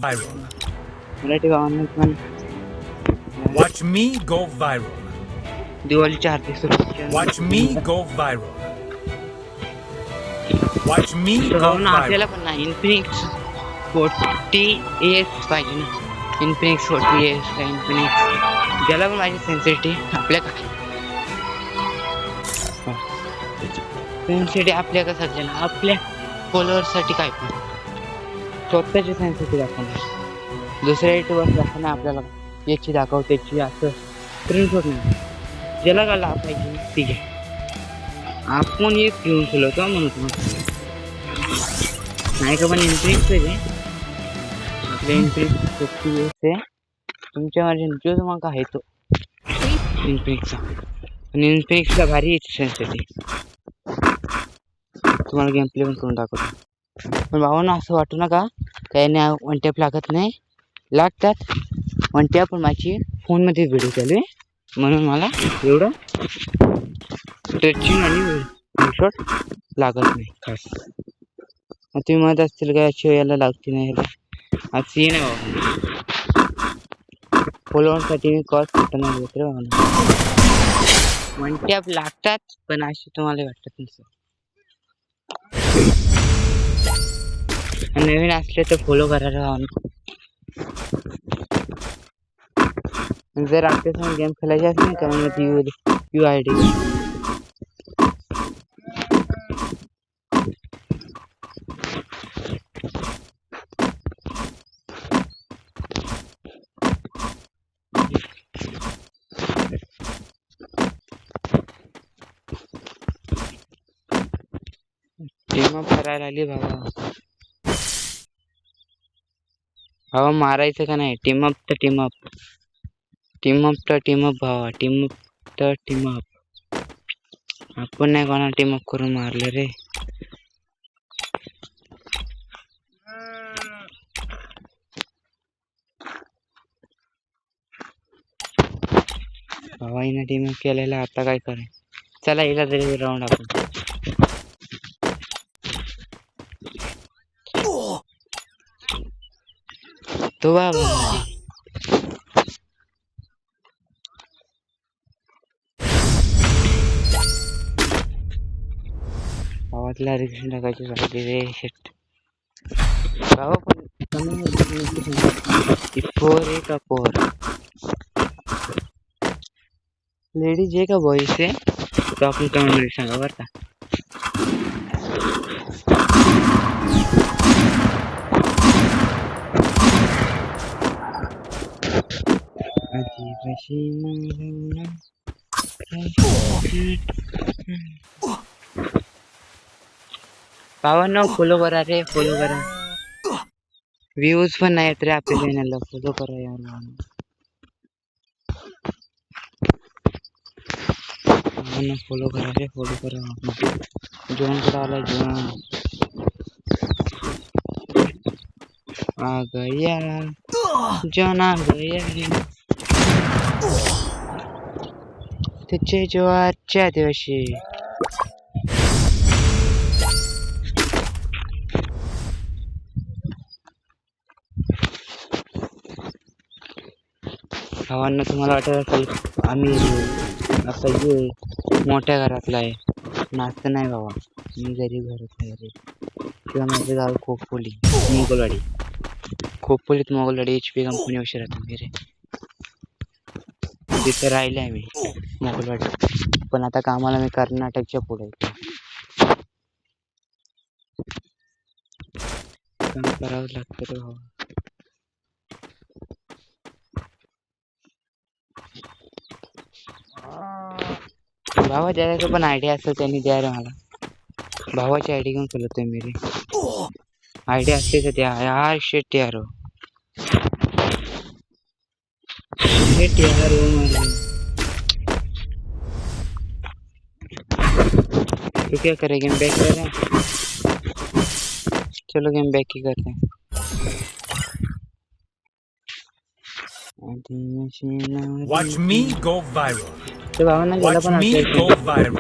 viral. Marathi भावांना पण Watch me go viral. दिवाळीच्या हार्दिक शुभेच्छा. Watch me go viral. Watch me तर go भावांनो आपल्याला viral. पण ना इन्फिनिक्स 40AS पाहिजे ना. इन्फिनिक्स 40AS का इन्फिनिक्स ज्याला पण माझी सेन्सिटिव्ह आपल्या सेन्सिटिव्ह आपल्या का सध्या आपल्या फॉलोअर्ससाठी काय पण स्वतःची सेन्सिटिव्ह दाखवणार. दुसऱ्या युट्यूबर दाखवणार आपल्याला याची दाखव त्याची असं स्क्रीनशॉट नाही. ज्याला का लाभ पाहिजे ठीक आहे आपण एक घेऊन खुलवतो म्हणतो नाही का पण इन्फिनिक्स पाहिजे आपल्या इन्फिनिक्स 40AS आहे तुमच्या माझ्या जो तुम्हाला आहे तो इन्फिनिक्सचा आणि इन्फिनिक्सला भारी सेन्सिटिव्ह तुम्हाला गेम प्ले पण करून दाखवतो. पण भावांना असं वाटू नका त्याने वन टॅप लागत नाही लागतात वन टॅप पण माझी फोनमध्ये व्हिडिओ चालू आहे म्हणून मला एवढं टचिंग आणि शॉट लागत नाही खास. मग तुम्ही म्हणत असतील का शिव याला लागते नाही आज सीन आहे बाबा फॉलोअरसाठी मी कॉस्ट कुठं नाही घेत रे वन टॅप लागतात पण असे तुम्हाला वाटत नसतं. नवीन असले तर फॉलो करायला जर आपल्यासमोर गेम खेळायचे असेल ना कमेंटमध्ये you I D team up करायला आली बाबा भावा मारायचं का नाही टीम अप तर टीम अप टीम अप तर टीम अप भावा टीम अप तर टीम अप आपण नाही कोणा टीम अप करून मारलं रे. भावा हिनं टीम अप केलेला आता काय करेल चला हिला तरी राऊंड आपण तो बाबा गावातला रिक्शन टाकायची पाहिजे रे शेट गावा पण फोर आहे का फोर लेडीज आहे का बॉईज आहे तो आपण कमेंटमध्ये सांगा बरं का. भावांनो फॉलो करा रे फॉलो करा व्ह्यूज पण नाही येत रे आपल्या चॅनलला फॉलो करा यार भावांनो फॉलो करा रे फॉलो करा जॉइन करा आला जॉइन आ गया जॉन आ गया त्याचे जो आजच्या दिवशी भावांना तुम्हाला वाटत असेल आम्ही असं ये मोठ्या घरातला आहे नाचतं नाही बाबा मी गरीब घरातला आहे रे किंवा माझं गाव खोपोली मोगलवाडी खोपोलीत मोगलवाडी HP कंपनी वर्ष राहतो मी रे तिथं राहिले आहे मी मोगलवाडी पण आता कामाला मी कर्नाटकच्या पुढे काम करावं लागतं रे भावा. भावा ज्याचा पण आयडिया असेल त्यांनी द्या रे मला भावाची आयडी घेऊन खोलतोय मी रे आयडिया असते तर द्या यार शेट यार शेट यार तो क्या करे गेम बैक कर रहे हैं चलो गेम बैक ही करते हैं. Watch me go viral. तो भावना Watch me go viral.